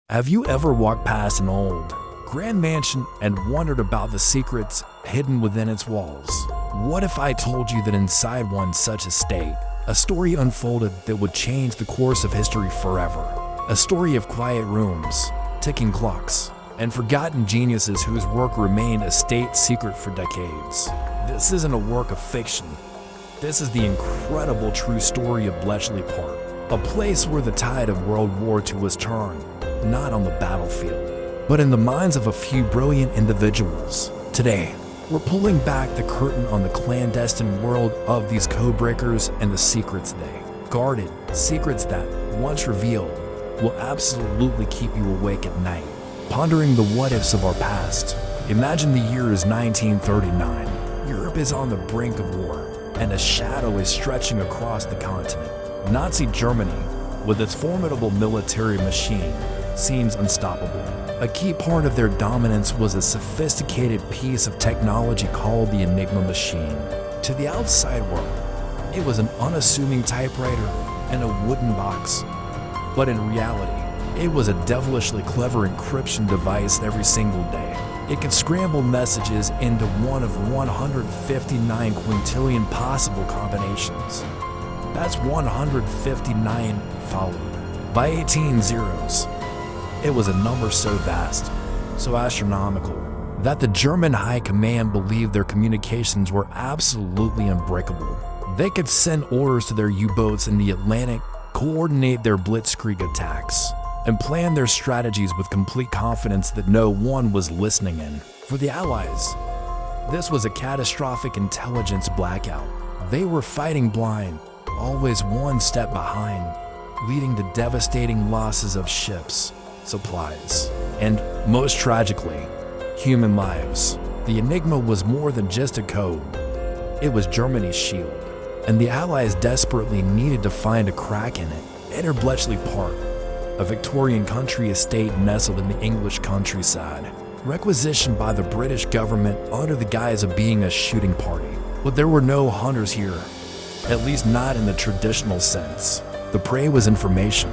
Have you ever walked past an old, grand mansion and wondered about the secrets hidden within its walls? What if I told you that inside one such estate, a story unfolded that would change the course of history forever? A story of quiet rooms, ticking clocks, and forgotten geniuses whose work remained a state secret for decades. This isn't a work of fiction. This is the incredible true story of Bletchley Park, a place where the tide of World War II was turned, not on the battlefield, but in the minds of a few brilliant individuals. Today, we're pulling back the curtain on the clandestine world of these codebreakers and the secrets they guarded, secrets that, once revealed, will absolutely keep you awake at night, pondering the what-ifs of our past. Imagine the year is 1939. Europe is on the brink of war, and a shadow is stretching across the continent. Nazi Germany, with its formidable military machine, seems unstoppable. A key part of their dominance was a sophisticated piece of technology called the Enigma machine. To the outside world, it was an unassuming typewriter and a wooden box. But in reality, it was a devilishly clever encryption device every single day. It could scramble messages into one of 159 quintillion possible combinations. That's 159 followed by 18 zeros. It was a number so vast, so astronomical, that the German High Command believed their communications were absolutely unbreakable. They could send orders to their U-boats in the Atlantic, coordinate their blitzkrieg attacks, and plan their strategies with complete confidence that no one was listening in. For the Allies, this was a catastrophic intelligence blackout. They were fighting blind, always one step behind, leading to devastating losses of ships, supplies, and, most tragically, human lives. The Enigma was more than just a code. It was Germany's shield, and the Allies desperately needed to find a crack in it. Enter Bletchley Park, a Victorian country estate nestled in the English countryside, requisitioned by the British government under the guise of being a shooting party. But there were no hunters here, at least not in the traditional sense. The prey was information.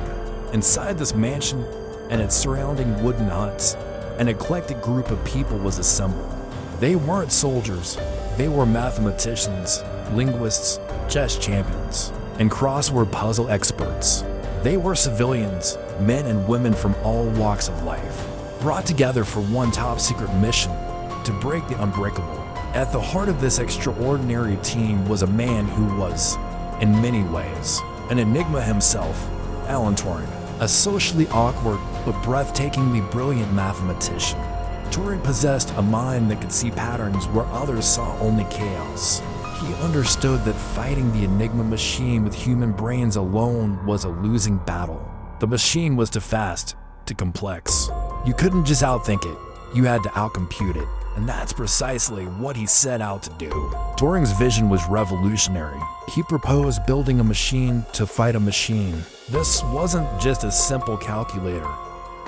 Inside this mansion and its surrounding wooden huts, an eclectic group of people was assembled. They weren't soldiers, they were mathematicians, linguists, chess champions, and crossword puzzle experts. They were civilians, men and women from all walks of life, brought together for one top-secret mission: to break the unbreakable. At the heart of this extraordinary team was a man who was, in many ways, an enigma himself, Alan Turing, a socially awkward but breathtakingly brilliant mathematician. Turing possessed a mind that could see patterns where others saw only chaos. He understood that fighting the Enigma machine with human brains alone was a losing battle. The machine was too fast, too complex. You couldn't just outthink it, you had to outcompute it. And that's precisely what he set out to do. Turing's vision was revolutionary. He proposed building a machine to fight a machine. This wasn't just a simple calculator.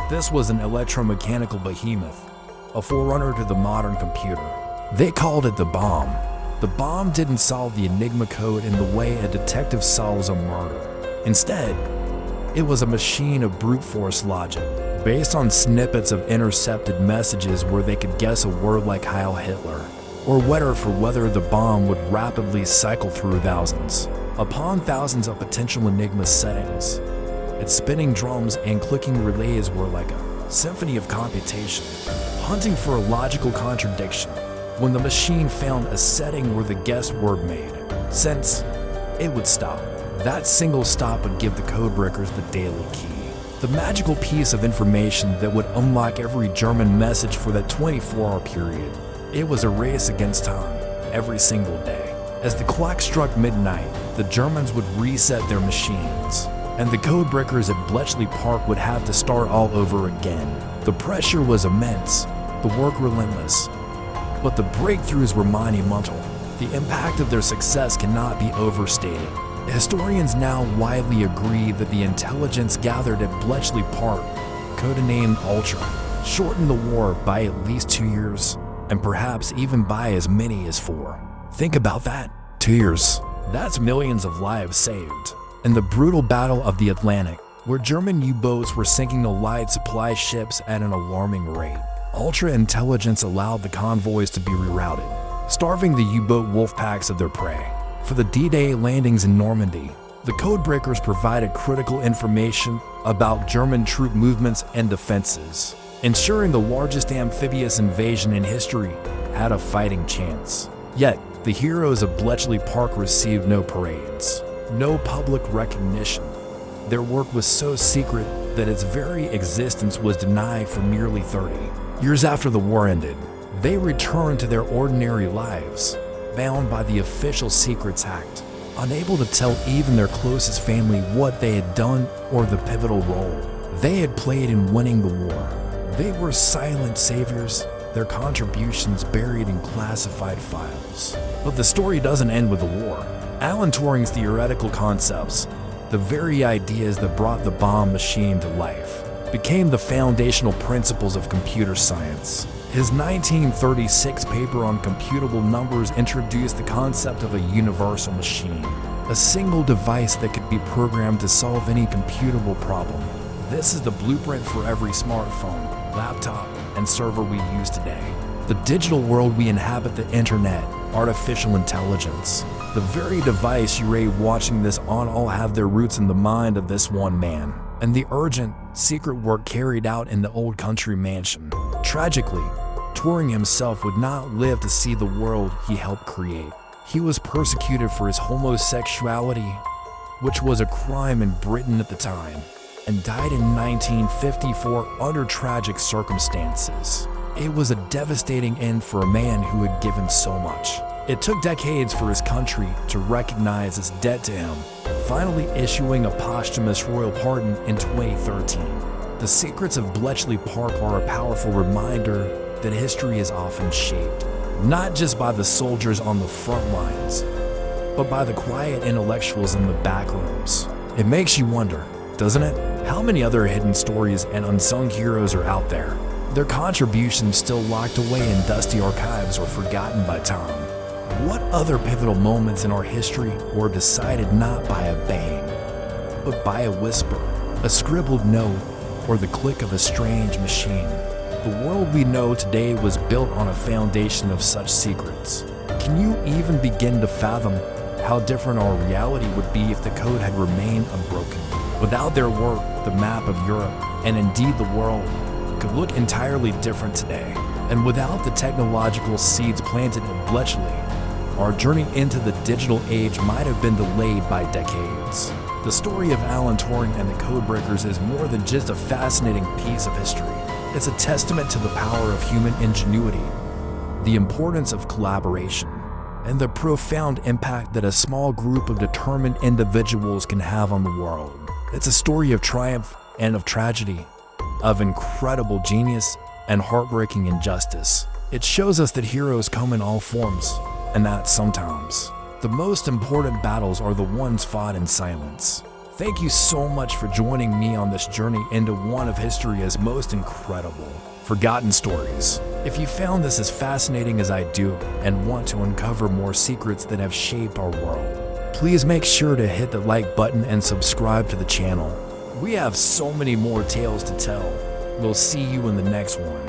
This was an electromechanical behemoth, a forerunner to the modern computer. They called it the bomb. The bomb didn't solve the Enigma code in the way a detective solves a murder. Instead, it was a machine of brute force logic, based on snippets of intercepted messages where they could guess a word like Heil Hitler, or whether the bomb would rapidly cycle through thousands upon thousands of potential Enigma settings. Its spinning drums and clicking relays were like a symphony of computation, hunting for a logical contradiction. When the machine found a setting where the guessed word made sense, it would stop. That single stop would give the codebreakers the daily key, the magical piece of information that would unlock every German message for that 24-hour period. It was a race against time, every single day. As the clock struck midnight, the Germans would reset their machines, and the codebreakers at Bletchley Park would have to start all over again. The pressure was immense, the work relentless, but the breakthroughs were monumental. The impact of their success cannot be overstated. Historians now widely agree that the intelligence gathered at Bletchley Park, codenamed Ultra, shortened the war by at least 2 years, and perhaps even by as many as 4. Think about that. 2 years. That's millions of lives saved. In the brutal Battle of the Atlantic, where German U-boats were sinking the light supply ships at an alarming rate. Ultra-intelligence allowed the convoys to be rerouted, starving the U-boat wolf packs of their prey. For the D-Day landings in Normandy, the codebreakers provided critical information about German troop movements and defenses, ensuring the largest amphibious invasion in history had a fighting chance. Yet, the heroes of Bletchley Park received no parades, no public recognition. Their work was so secret that its very existence was denied for nearly 30 years after the war ended. They returned to their ordinary lives, bound by the Official Secrets Act, unable to tell even their closest family what they had done or the pivotal role they had played in winning the war. They were silent saviors, their contributions buried in classified files. But the story doesn't end with the war. Alan Turing's theoretical concepts, the very ideas that brought the bomb machine to life, became the foundational principles of computer science. His 1936 paper on computable numbers introduced the concept of a universal machine, a single device that could be programmed to solve any computable problem. This is the blueprint for every smartphone, laptop, and server we use today. The digital world we inhabit, the internet, artificial intelligence, the very device you're watching this on, all have their roots in the mind of this one man, and the urgent, secret work carried out in the old country mansion. Tragically, Turing himself would not live to see the world he helped create. He was persecuted for his homosexuality, which was a crime in Britain at the time, and died in 1954 under tragic circumstances. It was a devastating end for a man who had given so much. It took decades for his country to recognize its debt to him, finally issuing a posthumous royal pardon in 2013. The secrets of Bletchley Park are a powerful reminder that history is often shaped, not just by the soldiers on the front lines, but by the quiet intellectuals in the back rooms. It makes you wonder, doesn't it? How many other hidden stories and unsung heroes are out there? Their contributions still locked away in dusty archives or forgotten by time. What other pivotal moments in our history were decided not by a bang, but by a whisper, a scribbled note, or the click of a strange machine? The world we know today was built on a foundation of such secrets. Can you even begin to fathom how different our reality would be if the code had remained unbroken? Without their work, the map of Europe, and indeed the world, could look entirely different today. And without the technological seeds planted in Bletchley, our journey into the digital age might have been delayed by decades. The story of Alan Turing and the Codebreakers is more than just a fascinating piece of history. It's a testament to the power of human ingenuity, the importance of collaboration, and the profound impact that a small group of determined individuals can have on the world. It's a story of triumph and of tragedy, of incredible genius and heartbreaking injustice. It shows us that heroes come in all forms, and that sometimes the most important battles are the ones fought in silence. Thank you so much for joining me on this journey into one of history's most incredible, forgotten stories. If you found this as fascinating as I do and want to uncover more secrets that have shaped our world, please make sure to hit the like button and subscribe to the channel. We have so many more tales to tell. We'll see you in the next one.